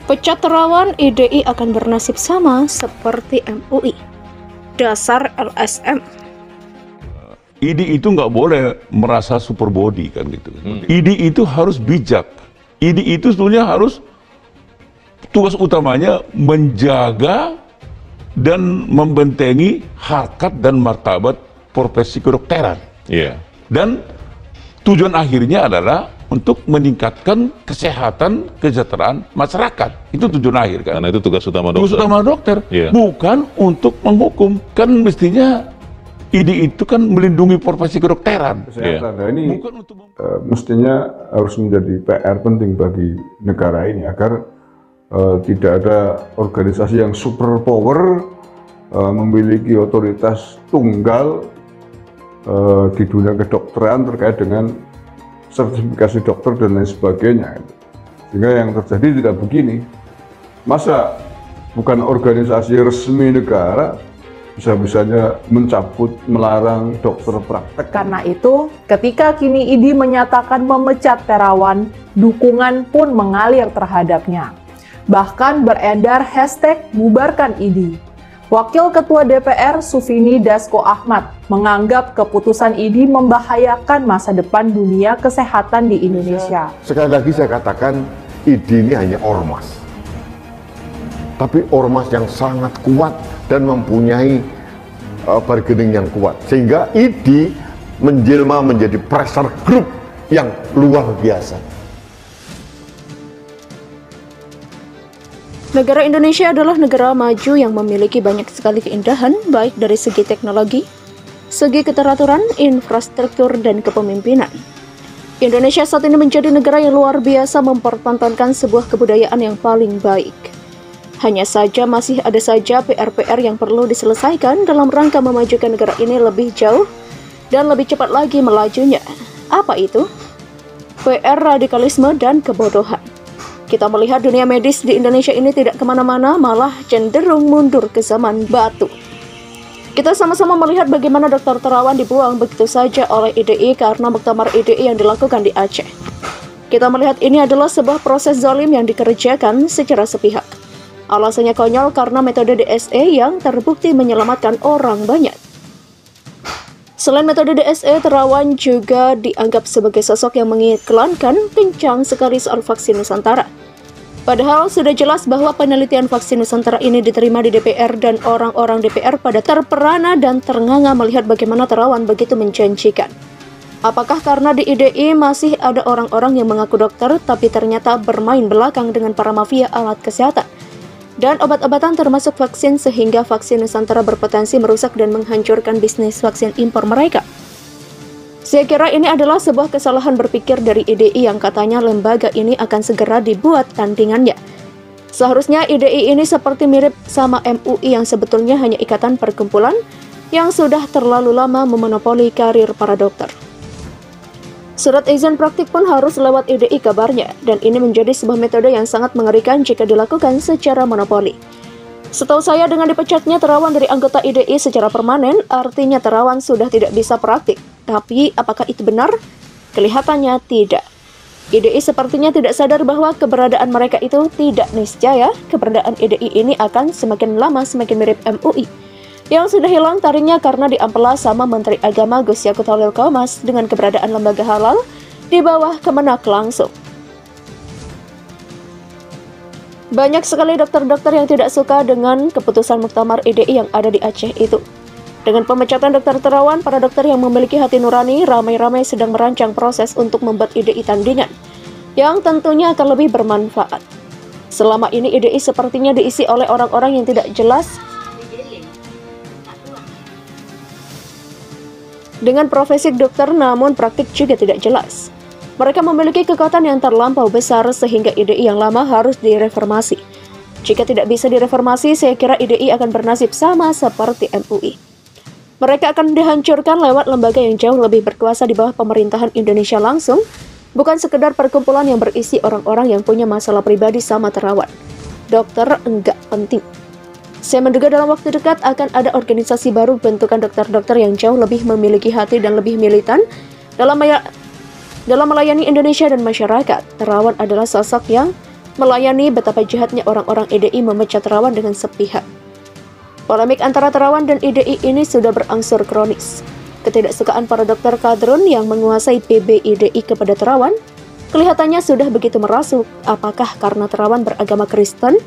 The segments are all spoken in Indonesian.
Pecat terawan IDI akan bernasib sama seperti MUI. Dasar LSM. IDI itu nggak boleh merasa super body kan gitu. IDI itu harus bijak. IDI itu sebetulnya harus tugas utamanya menjaga dan membentengi harkat dan martabat profesi kedokteran. Dan tujuan akhirnya adalah untuk meningkatkan kesehatan, kesejahteraan masyarakat. Itu tujuan akhir kan. Karena itu tugas utama dokter. Tugas utama dokter, bukan untuk menghukum. Kan mestinya IDI itu kan melindungi profesi kedokteran. Kesehatan. Nah, ini bukan untuk mestinya harus menjadi PR penting bagi negara ini agar tidak ada organisasi yang super power memiliki otoritas tunggal di dunia kedokteran terkait dengan sertifikasi dokter dan lain sebagainya. Sehingga yang terjadi tidak begini. Masa bukan organisasi resmi negara bisa-bisanya mencabut, melarang dokter praktek. Karena itu, ketika kini IDI menyatakan memecat Terawan, dukungan pun mengalir terhadapnya. Bahkan beredar hashtag bubarkan IDI. Wakil Ketua DPR Sufini Dasko Ahmad menganggap keputusan IDI membahayakan masa depan dunia kesehatan di Indonesia. Sekali lagi saya katakan, IDI ini hanya ormas. Tapi ormas yang sangat kuat dan mempunyai bargaining yang kuat. Sehingga IDI menjelma menjadi pressure group yang luar biasa. Negara Indonesia adalah negara maju yang memiliki banyak sekali keindahan, baik dari segi teknologi, segi keteraturan, infrastruktur, dan kepemimpinan. Indonesia saat ini menjadi negara yang luar biasa mempertontonkan sebuah kebudayaan yang paling baik. Hanya saja masih ada saja PR-PR yang perlu diselesaikan dalam rangka memajukan negara ini lebih jauh dan lebih cepat lagi melajunya. Apa itu? PR radikalisme dan kebodohan. Kita melihat dunia medis di Indonesia ini tidak kemana-mana, malah cenderung mundur ke zaman batu. Kita sama-sama melihat bagaimana Dr. Terawan dibuang begitu saja oleh IDI karena muktamar IDI yang dilakukan di Aceh. Kita melihat ini adalah sebuah proses zalim yang dikerjakan secara sepihak. Alasannya konyol karena metode DSE yang terbukti menyelamatkan orang banyak. Selain metode DSE, Terawan juga dianggap sebagai sosok yang mengiklankan kencang sekali soal vaksin Nusantara. Padahal sudah jelas bahwa penelitian vaksin Nusantara ini diterima di DPR dan orang-orang DPR pada terperana dan ternganga melihat bagaimana Terawan begitu menjanjikan. Apakah karena di IDI masih ada orang-orang yang mengaku dokter tapi ternyata bermain belakang dengan para mafia alat kesehatan dan obat-obatan termasuk vaksin sehingga vaksin Nusantara berpotensi merusak dan menghancurkan bisnis vaksin impor mereka? Saya kira ini adalah sebuah kesalahan berpikir dari IDI yang katanya lembaga ini akan segera dibuat tandingannya. Seharusnya IDI ini seperti mirip sama MUI yang sebetulnya hanya ikatan perkumpulan yang sudah terlalu lama memonopoli karir para dokter. Surat izin praktik pun harus lewat IDI kabarnya, dan ini menjadi sebuah metode yang sangat mengerikan jika dilakukan secara monopoli. Setahu saya dengan dipecatnya Terawan dari anggota IDI secara permanen, artinya Terawan sudah tidak bisa praktik. Tapi apakah itu benar? Kelihatannya tidak. IDI sepertinya tidak sadar bahwa keberadaan mereka itu tidak niscaya. Keberadaan IDI ini akan semakin lama semakin mirip MUI, yang sudah hilang taringnya karena diampela sama Menteri Agama Gus Yakut Holil Qomas dengan keberadaan lembaga halal di bawah Kemenak langsung. Banyak sekali dokter-dokter yang tidak suka dengan keputusan muktamar IDI yang ada di Aceh itu. Dengan pemecatan Dr. Terawan, para dokter yang memiliki hati nurani ramai-ramai sedang merancang proses untuk membuat IDI tandingan, yang tentunya akan lebih bermanfaat. Selama ini IDI sepertinya diisi oleh orang-orang yang tidak jelas dengan profesi dokter namun praktik juga tidak jelas. Mereka memiliki kekuatan yang terlampau besar sehingga IDI yang lama harus direformasi. Jika tidak bisa direformasi, saya kira IDI akan bernasib sama seperti MUI. Mereka akan dihancurkan lewat lembaga yang jauh lebih berkuasa di bawah pemerintahan Indonesia langsung, bukan sekedar perkumpulan yang berisi orang-orang yang punya masalah pribadi sama Terawan. Dokter enggak penting. Saya menduga dalam waktu dekat akan ada organisasi baru bentukan dokter-dokter yang jauh lebih memiliki hati dan lebih militan dalam melayani Indonesia dan masyarakat. Terawan adalah sosok yang melayani betapa jahatnya orang-orang IDI memecat terawan dengan sepihak. Polemik antara terawan dan IDI ini sudah berangsur kronis. Ketidaksukaan para dokter kadrun yang menguasai PBIDI kepada terawan kelihatannya sudah begitu merasuk. Apakah karena terawan beragama Kristen?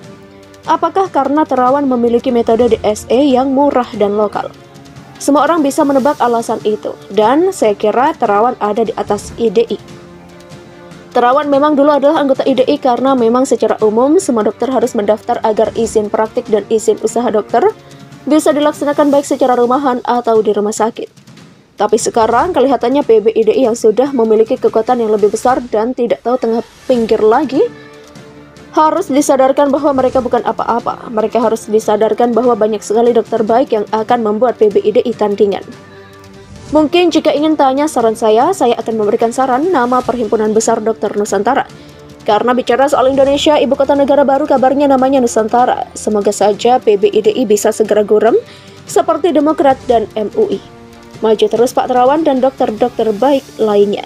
Apakah karena terawan memiliki metode DSE yang murah dan lokal? Semua orang bisa menebak alasan itu, dan saya kira terawan ada di atas IDI. Terawan memang dulu adalah anggota IDI karena memang secara umum semua dokter harus mendaftar agar izin praktik dan izin usaha dokter bisa dilaksanakan baik secara rumahan atau di rumah sakit. Tapi sekarang kelihatannya PBIDI yang sudah memiliki kekuatan yang lebih besar dan tidak tahu tengah pinggir lagi, harus disadarkan bahwa mereka bukan apa-apa. Mereka harus disadarkan bahwa banyak sekali dokter baik yang akan membuat PBIDI tandingan. Mungkin jika ingin tanya saran saya akan memberikan saran nama Perhimpunan Besar Dokter Nusantara. Karena bicara soal Indonesia, ibu kota negara baru kabarnya namanya Nusantara. Semoga saja PBIDI bisa segera gurem seperti Demokrat dan MUI. Maju terus Pak Terawan dan dokter-dokter baik lainnya.